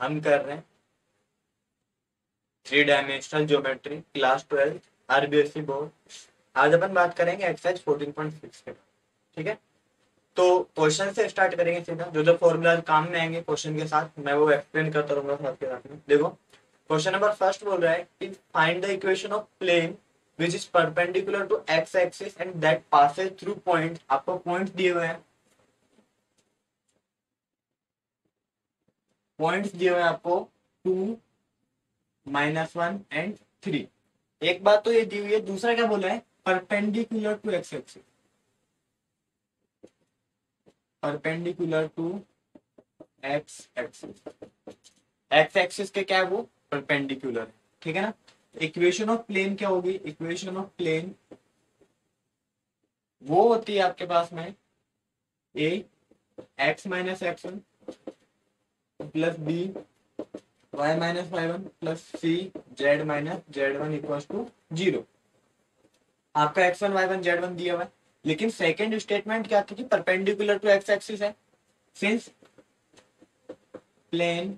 हम कर रहे हैं 3 dimensional geometry class 12 RBSE board. आज अपन बात करेंगे एक्सरसाइज 14.6 के। ठीक है, तो क्वेश्चन से स्टार्ट करेंगे सीधा। जो जो फॉर्मूला काम में आएंगे क्वेश्चन के साथ मैं वो एक्सप्लेन करता रहूंगा साथ के साथ में। देखो क्वेश्चन नंबर फर्स्ट बोल रहा है कि find the equation of plane which is perpendicular to x axis and that passes through point. आपको पॉइंट दिए हुए हैं, पॉइंट्स दिए हुए हैं आपको 2, -1 एंड 3। एक बात तो ये दी हुई है, दूसरा क्या बोला है, perpendicular to x axis, perpendicular to x axis. X axis के क्या है, वो परपेंडिकुलर है। ठीक है ना। इक्वेशन ऑफ प्लेन क्या होगी, इक्वेशन ऑफ प्लेन वो होती है आपके पास में a x minus x one plus b y minus y one plus c z minus z one equal to 0। आपका x one y one z one दिया हुआ है, लेकिन सेकेंड स्टेटमेंट क्या थी कि परपेंडिकुलर टू एक्स एक्सिस है। Since plane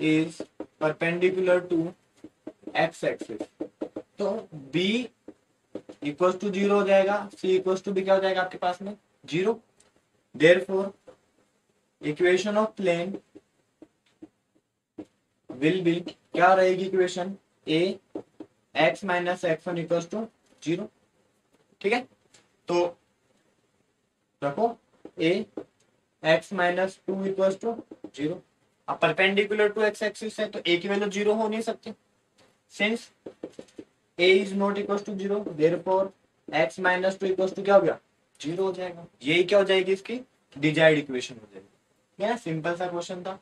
is perpendicular to x axis, तो b इक्वल टू 0 हो जाएगा, c इक्वल टू भी क्या हो जाएगा आपके पास में 0। Therefore equation of plane will be, क्या रहेगी equation, a x minus x one equal to 0। ठीक है, तो रखो a x minus two equal to 0। अब परपेंडिकुलर टू एक्स एक्सिस है तो a की वैल्यू 0 हो नहीं सकती। Since a is not equal to 0, therefore x minus two equal to क्या हो गया 0 हो जाएगा। यही क्या हो जाएगी, इसकी डिजायर्ड इक्वेशन हो जाएगी। क्या सिंपल सा क्वेश्चन था,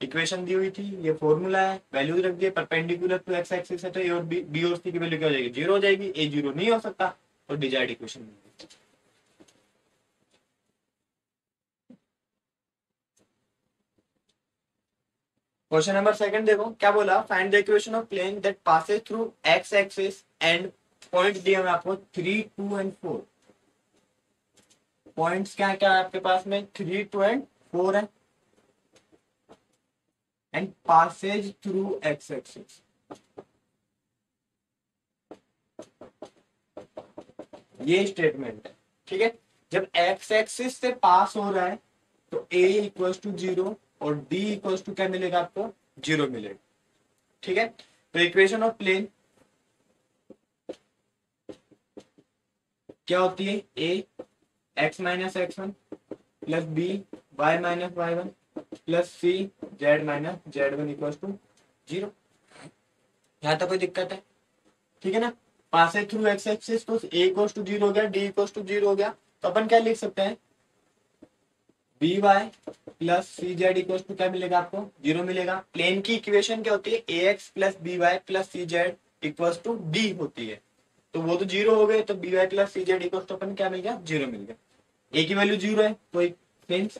इक्वेशन दी हुई थी, ये फॉर्मूला है, वैल्यू रख दिए, परपेंडिकुलर टू एक्स एक्सिस है तो ए और बी और सी की वैल्यू क्या हो जाएगी 0 हो जाएगी। ए 0 नहीं हो सकता तो डिजायर्ड इक्वेशन मिल गई। क्वेश्चन नंबर सेकंड देखो क्या बोला, find the equation of plane that passes through x axis and point दिए हुए आपको 3, 2 एंड 4। पॉइंट्स क्या क्या है आपके पास में 3, 2 एंड 4 है, and Passage through x axis. ये स्टेटमेंट है। ठीक है, जब एक्स एक्सिस से पास हो रहा है तो a इक्वल टू 0 और d इक्वल टू क्या मिलेगा आपको 0 मिलेगा। ठीक है, तो इक्वेशन ऑफ प्लेन क्या होती है, a x minus x one plus b y minus y one plus c z minus z one equal to 0। यहां तक कोई दिक्कत है, ठीक है ना। पास थ्रू एक्स एक्सिस तो a इक्वल टू 0 हो गया, d इक्वल टू 0 हो गया, तो अपन क्या लिख सकते हैं, b y plus c z equal to क्या मिलेगा आपको 0 मिलेगा। प्लेन की इक्वेशन क्या होती है, a x plus b y plus c z equal to d होती है, तो वो तो 0 हो गए, तो b y plus c z equal to अपन क्या मिल गया 0 मिल गया। ए की वैल्यू 0 है तो means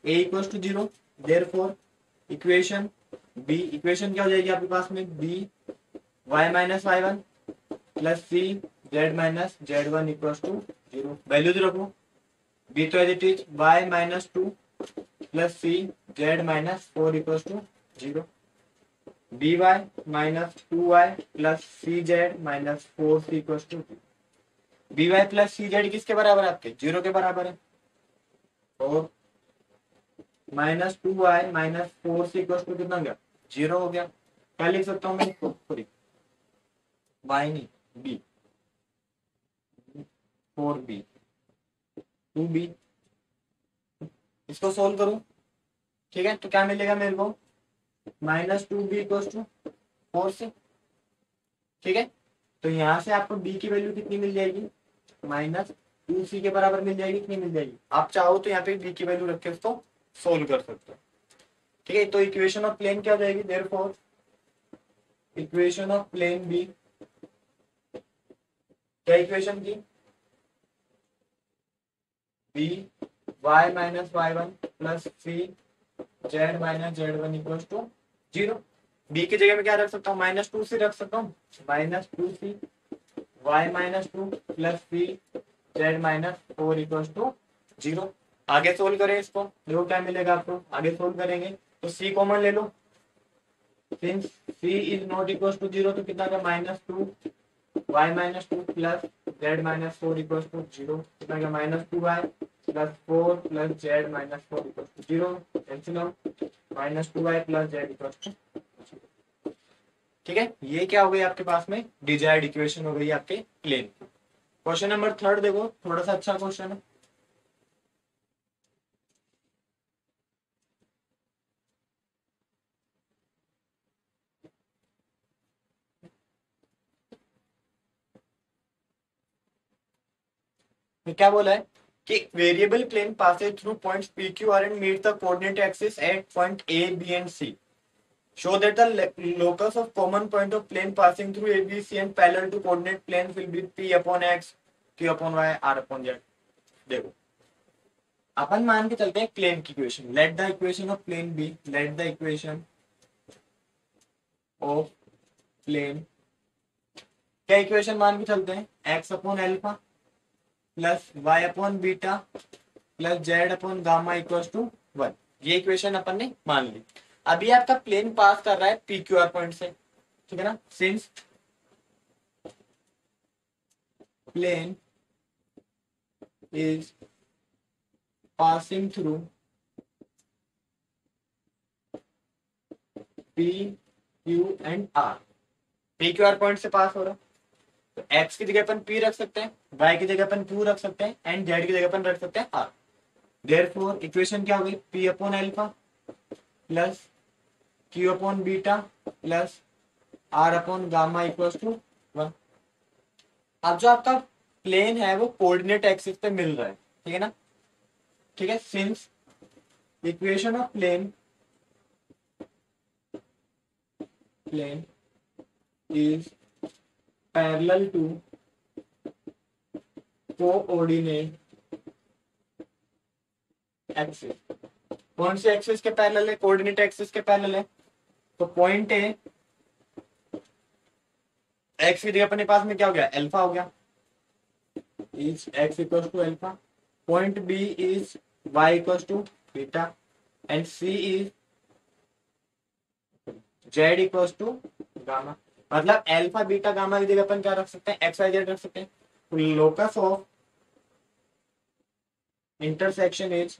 a equal to 0, therefore equation b, equation क्या हो जाएगी आपके पास में b y minus y one plus c z minus z one equal to 0। Values रखो, बी तो as it is y minus two plus c z minus four equal to 0। B y minus two y plus c z minus four c equal to 0। B y plus c Z किसके बराबर है आपके 0 के बराबर है, और minus two y minus four c equal to कितना हो गया 0 हो गया। क्या लिख सकता हूँ मैं इसको, सॉरी वाई नहीं बी, 4b 2b, इसको सोल्व करूं। ठीक है, तो क्या मिलेगा मेरे को -2b इक्वल टू 4c। ठीक है, तो यहां से आपको b की वैल्यू कितनी मिल जाएगी, -2c के बराबर मिल जाएगी, कितनी मिल जाएगी। आप चाहो तो यहाँ पे b की वैल्यू रख के उसको सोल्व कर सकते हो। ठीक है, तो इक्वेशन ऑफ प्लेन क्या हो जाएगी, therefore equation of plane b, क्या इक्वेशन की b y minus y one plus c z minus z one equal to 0। B की जगह में क्या रख सकता हूँ, -2c रख सकता हूँ, -2c y minus two plus c z minus four equal to 0। आगे सोल्व करें इसको, देखो क्या मिलेगा आपको, आगे सोल्व करेंगे तो c कॉमन ले लो, since c is not equal to 0 तो कितना का -2 y-2 plus z-4 equal to 0 कितना का -2y plus 4 plus z-4 equal to 0 cancel out -2y plus z equal to. ठीक है, ये क्या हो गई आपके पास में डिजायर्ड इक्वेशन हो गई आपके प्लेन। क्वेश्चन नंबर 3 देखो, थोड़ा सा अच्छा क्वेश्चन है। तो क्या बोला है कि variable plane passes through points p q r and meet the coordinate axis at point a b and c. Show that the locus of common point of plane passing through ABC and parallel to coordinate plane will be P upon X, Q upon Y, R upon Z। देखो, अपन मान के चलते हैं plane की equation. Let the equation of plane be, let the equation of plane, क्या equation मान के चलते हैं? X upon alpha plus y upon beta plus z upon gamma equals to 1। ये इक्वेशन अपन ने मान ली। अभी आपका प्लेन पास कर रहा है पी क्यू आर पॉइंट से, ठीक है ना। Since plane is passing through p q and r, p q r point से पास हो रहा है, तो एक्स की जगह अपन पी रख सकते हैं, वाई की जगह अपन क्यू रख सकते हैं एंड जेड की जगह अपन रख सकते हैं आर। देयरफॉर इक्वेशन क्या हो गई? P upon alpha plus q upon beta plus r upon gamma equals to 1। अब जो आपका प्लेन है वो कोऑर्डिनेट एक्सिस पे मिल रहा है, ठीक है ना। ठीक है, since equation of plane is parallel to coordinate axis. कौन से एक्सिस के पैरेलल है? कोऑर्डिनेट एक्सिस के पैरेलल है। तो पॉइंट ए एक्स की जगह अपने पास में क्या हो गया? अल्फा हो गया, is x equal to alpha. Point b is y equal to beta and c is z equal to gamma. मतलब अल्फा बीटा गामा की जगह अपन क्या रख सकते हैं? एक्स वाई जेड रख सकते हैं। तो locus of intersection is,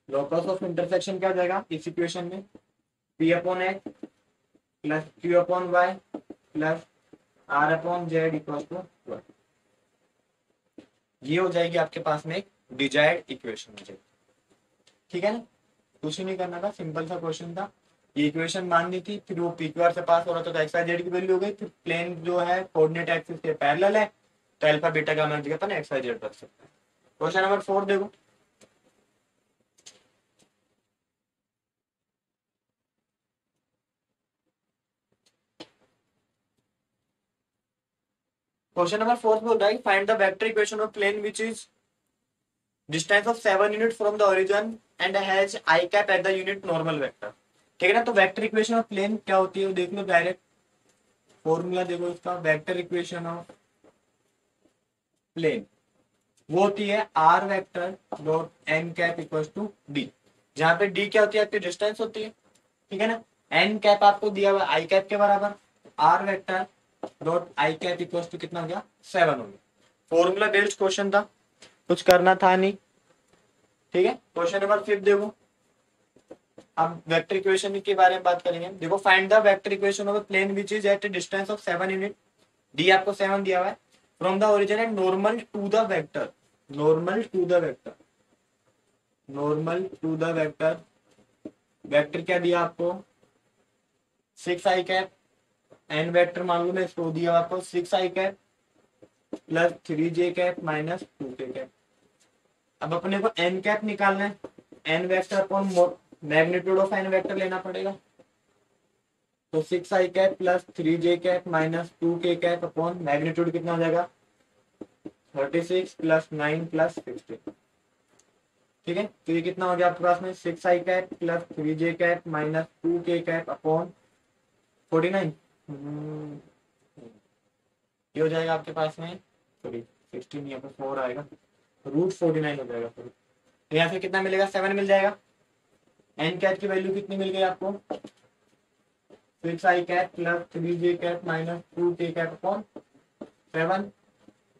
locus of intersection क्या हो जाएगा इस इक्वेशन में? P upon x plus q upon y plus r upon z equal to 1। ये हो जाएगी आपके पास में एक डिजायर्ड इक्वेशन हो जाएगी, ठीक है ना। कुछ ही नहीं करना था, सिंपल सा क्वेश्चन था। ये इक्वेशन माननी थी, फिर वो पी क्यू आर से पास हो रहा था तो एक्स वाई जेड की वैल्यू हो गई। फिर प्लेन जो है कोऑर्डिनेट एक्सिस के पैरेलल है तो अल्फा बीटा गामा की जगह अपन एक्स वाई जेड रख सकते हैं। क्वेश्चन नंबर 4 देखो, क्वेश्चन नंबर 4 बोल रहा है find the vector equation of plane which is distance of 7 unit from the origin and has i cap at the unit normal vector. ठीक है ना। तो वेक्टर इक्वेशन ऑफ प्लेन क्या होती है वो देख लो, डायरेक्ट फॉर्मूला देखो इसका। वेक्टर इक्वेशन ऑफ प्लेन वो होती है r vector dot n cap equals to d, जहां पे डी क्या होती है? आपकी डिस्टेंस होती है, ठीक है ना। एन कैप आपको दिया हुआ आई कैप के बराबर, r vector dot i cap equals to कितना हो गया? 7 हो गया। फॉर्मूला बेस्ड क्वेश्चन था, कुछ करना था नहीं, ठीक है। क्वेश्चन नंबर 5 देखो, अब वेक्टर इक्वेशन के बारे में बात करेंगे। देखो, find the vector equation of a plane which is at a distance of 7 unit, d आपको 7 दिया हुआ है, from the origin and normal to the vector, normal to the vector, normal to the vector. Vector क्या दिया आपको? 6 i cap, N vector मान लो मैं इसको दिया आपको 6 i cap plus 3 j cap minus 2 k cap. अब अपने को एन कैप निकालना है, n vector upon magnitude of n vector लेना पड़ेगा। तो 6 i cap plus 3 j cap minus 2 k cap upon magnitude कितना हो जाएगा? 36 प्लस 9 प्लस 15। ठीक है, तो ये कितना हो गया आपके पास में? 6 i cap plus 3 j cap minus 2 k cap upon 49। ये हो जाएगा आपके पास में, सॉरी 16 यहाँ पे 4 आएगा, रूट 49 हो जाएगा। तो यहाँ से कितना मिलेगा? 7 मिल जाएगा। एन कैट की वैल्यू कितनी मिल गई आपको, 6i cap plus 3j cap minus 2k cap upon 7।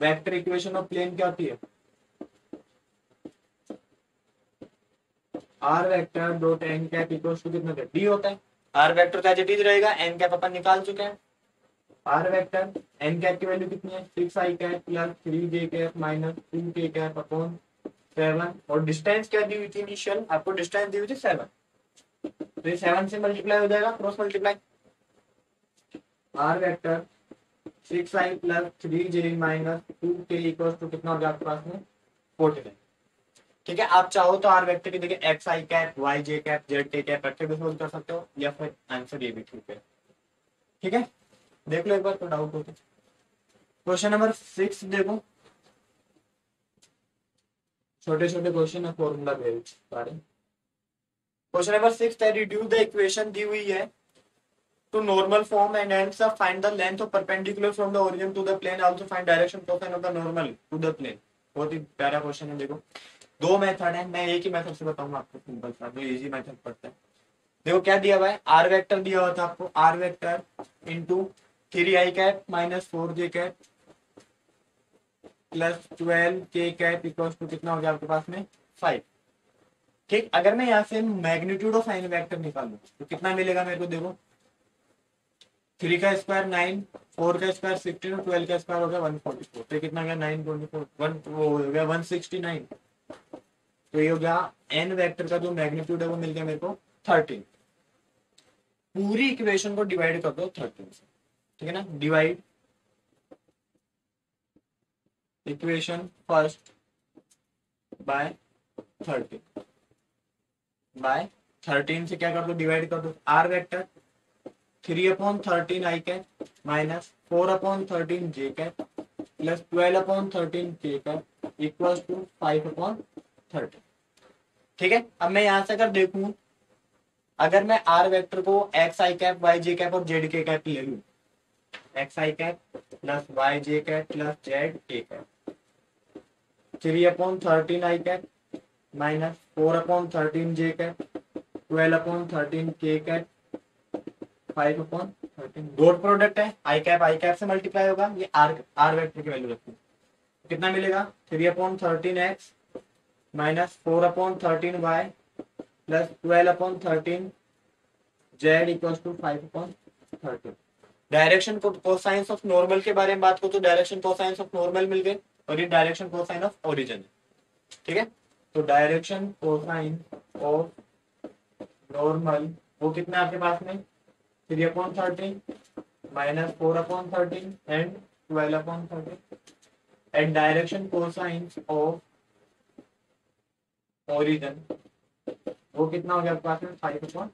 Vector equation of plane क्या होती है, r vector dot n cap equals to कितना डी होता है। आर वेक्टर का एज इट इज रहेगा, एन कैप अपन निकाल चुके हैं। आर वेक्टर एन कैप की वैल्यू कितनी है, 6i cap plus 3j cap minus 2k cap upon 7। और डिस्टेंस क्या दी हुई थी इनिशियल, आपको डिस्टेंस दी हुई थी 7, तो ये 7 से मल्टीप्लाई हो जाएगा, cross multiply. R vector 6i plus 3j minus 2k equals to कितना हो गया आपके पास में 49। ठीक है, आप चाहो तो आर वेक्टर की जगह एक्स आई कैप वाई जे कैप जेड के कैप रख के भी सोल्व कर सकते हो, या फिर आंसर ये भी ठीक है। ठीक है, देख लो एक बार तो डाउट हो तो। क्वेश्चन नंबर 6 देखो, छोटे छोटे क्वेश्चन है, फॉर्मूला दे सारे। क्वेश्चन नंबर 6 है, रिड्यूस द इक्वेशन दी हुई है to normal form and ends up find the length of perpendicular from the origin to the plane, also find direction cosine of the normal to the plane. बहुत ही प्यारा question है। देखो दो method है, मैं एक ही मेथड से बताऊंगा आपको, सिंपल सा जो इजी मेथड पड़ता है। देखो क्या दिया हुआ है, आर वेक्टर दिया हुआ था आपको, r vector into 3i cap minus 4j cap plus 12k cap equal to कितना हो गया आपके पास में 5। ठीक, अगर मैं यहाँ से मैग्नीट्यूड ऑफ साइन वेक्टर निकालू तो कितना मिलेगा मेरे को, देखो 3 का स्क्वायर 9, 4 का स्क्वायर 16 और 12 का स्क्वायर हो गया 144, तो कितना गया 924, वो हो गया 169। तो ये हो गया एन वेक्टर का जो मैग्नीट्यूड है वो मिल गया मेरे को 13। पूरी इक्वेशन को डिवाइड कर दो 13 से, ठीक है ना, divide equation first by 13 by 13 से क्या कर दो, डिवाइड कर दो। R vector 3/13 i cap minus 4/13 j cap plus 12/13 k cap equal to 5/13। ठीक है, अब मैं यहां से अगर देखूं, अगर मैं आर वेक्टर को एक्स आई कैप वाई जे कैप और जेड के कैप ले लू, एक्स आई कैप प्लस वाई जे कैप प्लस जेड के cap, 3/13 i cap minus 4/13 j cap 12/13 k cap 5/13। Dot product है, आई कैप से मल्टीप्लाई होगा, ये आर वेक्टर की वैल्यू रखती है, कितना मिलेगा 3/13 x minus 4/13 y plus 12/13 z equals to 5/13। Direction cosines of normal के बारे में बात करो तो डायरेक्शन कोसाइंस ऑफ नॉर्मल मिल गए, और ये डायरेक्शन कोसाइन ऑफ ओरिजिन है। ठीक है, तो डायरेक्शन कोसाइन ऑफ नॉर्मल वो कितना आपके पास में 3/13 minus 4/13 and 12/13 and direction cosines of origin वो कितना हो गया आपके पास में 5/13।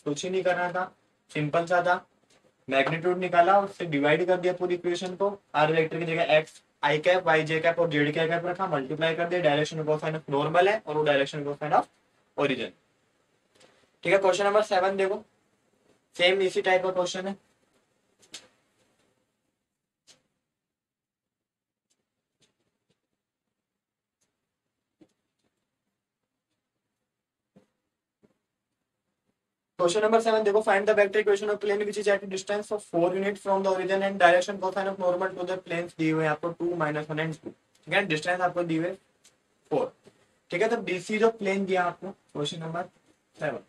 कुछ ही नहीं करना था, सिंपल सा था, मैग्नीट्यूड निकाला, उससे डिवाइड कर दिया पूरी इक्वेशन को, आर वेक्टर की जगह एक्स आई कैप वाई जे कैप और जेड के कैप रखा, मल्टीप्लाई कर दिया, डायरेक्शन कोसाइन ऑफ नॉर्मल है और वो डायरेक्शन कोसाइन ऑफ ओरिजिन। ठीक है, क्वेश्चन नंबर 7 देखो, सेम इसी टाइप का क्वेश्चन है। क्वेश्चन नंबर 7 देखो, find the vector equation of plane which is at distance of 4 unit from the origin and direction cosine of normal to the planes दी हुए आपको 2 -1 एंड 2। ठीक है, डिस्टेंस आपको दी हुए 4। ठीक है, तो डीसी जो प्लेन दिया आपको क्वेश्चन नंबर 7।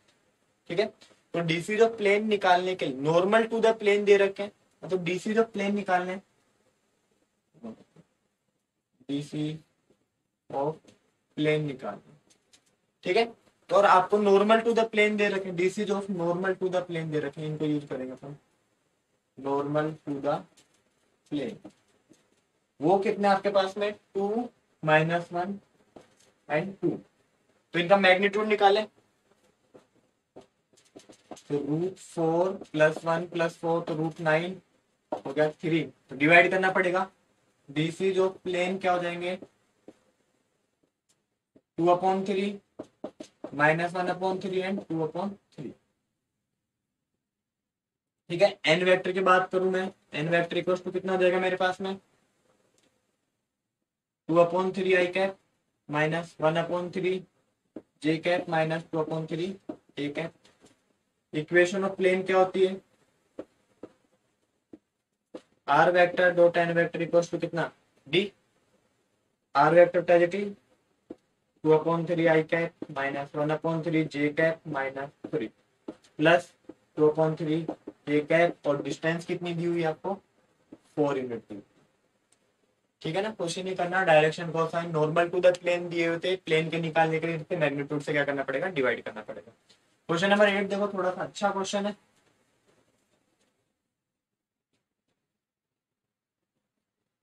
ठीक है, तो डीसी जो प्लेन निकालने के लिए नॉर्मल टू द प्लेन दे रखे हैं, तो डीसी जो प्लेन निकालने, डीसी ऑफ प्लेन निकालने। ठीक है, तो और आपको नॉर्मल टू द प्लेन दे रखे, डीसी जो नॉर्मल टू द प्लेन दे रखे, इनको यूज करेंगे अपन, नॉर्मल टू द प्लेन वो कितने आपके पास में 2 -1 एंड 2। तो इनका मैग्नीट्यूड निकाले, तो √4 + 1 + 4 तो √9 हो गया 3, तो डिवाइड करना पड़ेगा। डीसी जो प्लेन क्या हो जाएंगे 2/3 -1/3 एंड 2/3। ठीक है, एन वेक्टर की बात करूं मैं, एन वेक्टर इक्वल टू कितना हो जाएगा मेरे पास में 2/3 i cap minus 1/3 j cap minus 2/3 a cap. Equation of plane क्या होती है, r vector dot n vector equals to कितना, डी। आर वेक्टर ट्रेजेटी 2/3 i cap minus 1/3 j cap minus 3 plus 2/3 a cap, और डिस्टेंस कितनी दी हुई है आपको, 4 यूनिट दी। ठीक है ना, क्वेश्चन ही करना, direction cosine normal to the plane दिए हुए थे, प्लेन के निकालने के लिए मैग्नीट्यूड से क्या करना पड़ेगा, डिवाइड करना पड़ेगा। क्वेश्चन नंबर 8 देखो, थोड़ा सा अच्छा क्वेश्चन है।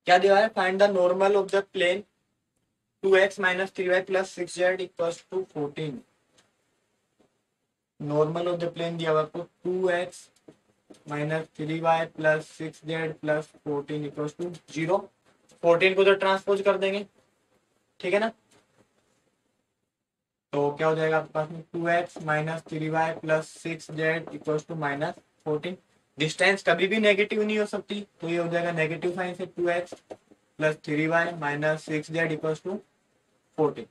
क्या दिया है, find the normal of the plane 2x minus 3y plus 6z equals to 14। Normal of the plane दिया हुआ आपको 2x minus 3y plus 6z plus 14 equals to 0। 14 को तो ट्रांसपोज कर देंगे, ठीक है ना, तो क्या हो जाएगा आपके पास में 2x minus 3y plus 6z equals to minus 14। Distance कभी भी नेगेटिव नहीं हो सकती, तो ये हो जाएगा नेगेटिव साइन से 2x plus 3y minus 6z equals to 14।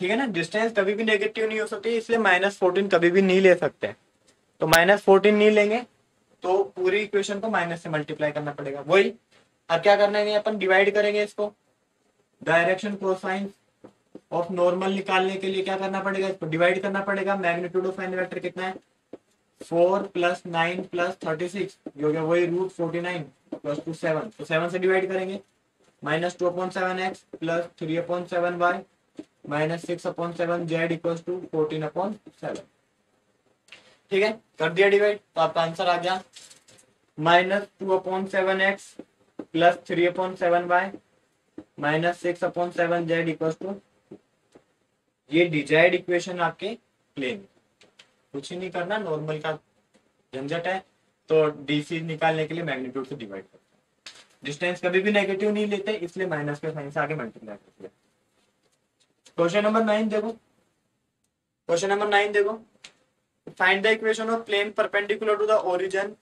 ठीक है ना, डिस्टेंस कभी भी नेगेटिव नहीं हो सकती, इसलिए -14 कभी भी नहीं ले सकते। तो -14 नहीं लेंगे तो पूरी इक्वेशन को माइनस से मल्टीप्लाई करना पड़ेगा। वही अब क्या करना है, अपन डिवाइड करेंगे इसको, डायरेक्शन कोसाइन ऑफ नॉर्मल निकालने के लिए क्या करना पड़ेगा, इसको डिवाइड करना पड़ेगा। मैग्नीट्यूड ऑफ एन वेक्टर कितना है, 4 प्लस 9 प्लस 36, जो कि वही √49 प्लस टू 7, तो 7 से डिवाइड करेंगे। -2/7x plus 3/7y minus 6/7z equals to 14/7। ठीक है, कर दिया डिवाइड, तो आपका आंसर आ गया -2/7x plus 3/7y minus 6/7z equals to, ये डिजायर्ड इक्वेशन आपके प्लेन। कुछ ही नहीं करना, नॉर्मल का झंझट है, तो डीसी निकालने के लिए मैग्नीट्यूड से डिवाइड करते हैं। डिस्टेंस कभी भी नेगेटिव नहीं लेते, इसलिए माइनस के साइन से आगे मल्टीप्लाई करते हैं। क्वेश्चन नंबर 9 देखो, क्वेश्चन नंबर 9 देखो, find the equation of plane perpendicular to the origin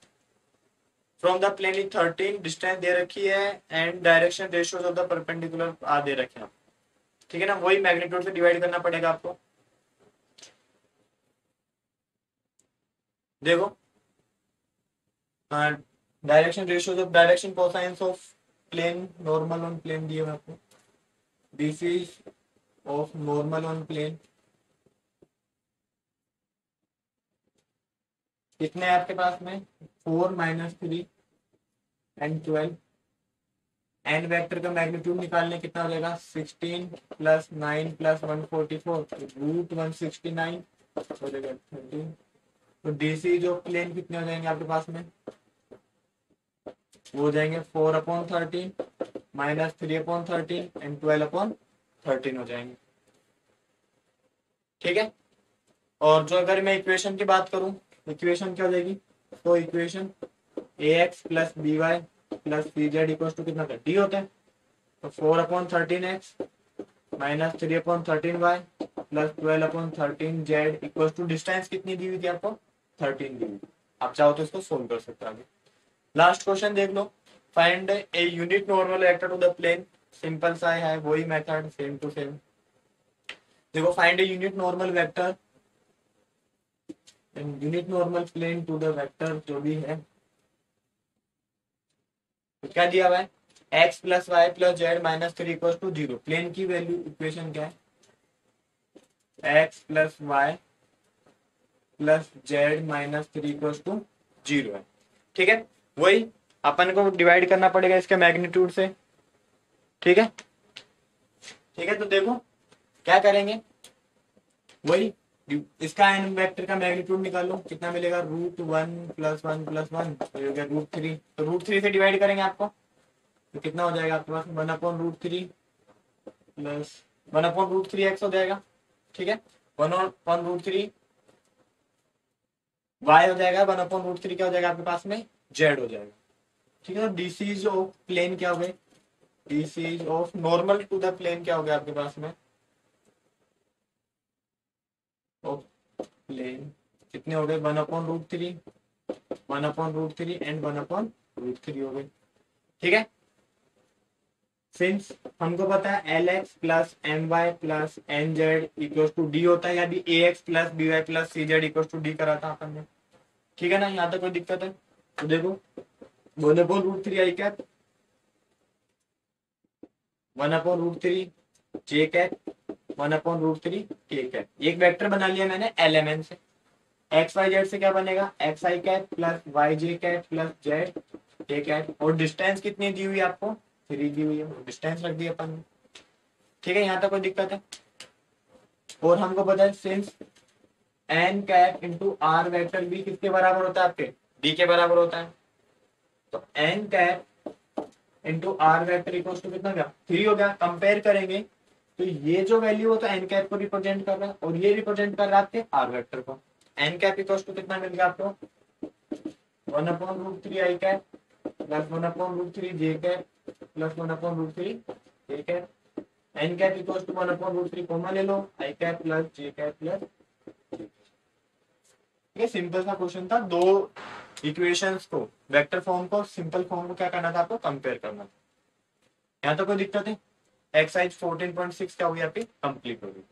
from the plane in 13। Distance दे रखी है and direction ratios of the perpendicular आ दे रखे हैं। ठीक है ना, वही मैग्नीट्यूड से डिवाइड करना पड़ेगा आपको। देखो, direction ratios of direction cosines of plane normal on plane दिए हुए आपको। This is of normal on plane, कितने हैं आपके पास में, 4 माइनस 3 एंड 12। एन वेक्टर का मैग्नीट्यूड निकालने कितना हो जाएगा, 16 प्लस 9 प्लस 144 √169 हो जाएगा 13। तो डीसी जो प्लेन कितने हो जाएंगे आपके पास में, वो हो जाएंगे 4/13 माइनस 3/13 एंड 12/13 हो जाएंगे। ठीक है, और जो अगर मैं इक्वेशन की बात करूं, इक्वेशन क्या हो जाएगी, तो equation ax plus b y plus c z equal to कितना था, डी होता है। तो 4/13x minus 3/13y plus 12/13z equal to, distance कितनी दी हुई थी आपको, 13 दी हुई। आप चाहो तो इसको सोल्व कर सकते हो आगे। लास्ट क्वेश्चन देख लो, find a unit normal vector to the plane. Simple सा है, वही मेथड सेम टू सेम। देखो, find a unit normal vector, unit normal plane to the vector जो भी है, तो क्या दिया हुआ है, x plus y plus z minus 3 equal to 0। Plane की वैल्यू इक्वेशन क्या है, x plus y plus z minus 3 equal to 0 है। ठीक है, वही अपन को डिवाइड करना पड़ेगा इसके मैग्नीट्यूड से। ठीक है, ठीक है, तो देखो क्या करेंगे, वही इसका एन वेक्टर का मैग्नीट्यूड निकालो, कितना मिलेगा, √1 प्लस 1 प्लस 1 हो गया √3। तो √3 से डिवाइड करेंगे आपको, तो कितना हो जाएगा आपके पास, 1/√3 प्लस 1/√3x हो जाएगा। ठीक है, 1/√3 y हो जाएगा, 1/√3 क्या हो जाएगा आपके पास में, z हो जाएगा। ठीक है, तो डीसीज ऑफ प्लेन क्या हो गए, DCs of normal to the plane क्या हो गया आपके पास में, ऑफ प्लेन कितने हो गए, 1/√3 1/√3 एंड 1/√3 हो गए। ठीक है, सिंस हमको पता है l x plus m y plus n z equal to d होता है, या भी a x plus b y plus c z equal to d करा था अपन ने, ठीक है ना। यहाँ तक कोई दिक्कत है? तो देखो 1/√3 i cap 1/√3 j cap 1/√3 k cap, एक वेक्टर बना लिया मैंने एलिमेंट से। एक्स वाई जेड से क्या बनेगा, एक्स आई कैप प्लस वाई जे कैप प्लस जेड के कैप, और डिस्टेंस कितनी दी हुई है आपको, 3 दी हुई है, डिस्टेंस रख दिया अपन ने, ठीक है। यहाँ तक कोई दिक्कत है? और हमको पता है since n cap into r vector भी किसके बराबर होता है, आपके डी के बराबर होता है, तो n cap into r vector equal to कितना गया, 3 हो गया। कंपेयर करेंगे तो ये जो वैल्यू हो तो एन कैप को रिप्रेजेंट कर रहा है, और ये रिप्रेजेंट कर रहा है आपके आर वेक्टर को। एन कैप इक्वल टू कितना मिल गया आपको, 1/√3 i cap plus 1/√3 j cap plus 1/√3 k cap. N cap equal to 1/√3 common ले लो, i cap plus j cap plus. ये सिंपल सा क्वेश्चन था, दो इक्वेशंस को, वेक्टर फॉर्म को, सिंपल फॉर्म को क्या करना था आपको, कंपेयर करना था। यहाँ तो कोई दिक्कत है? एक्सरसाइज 14.6 क्या हुई आपकी, कंप्लीट होगी।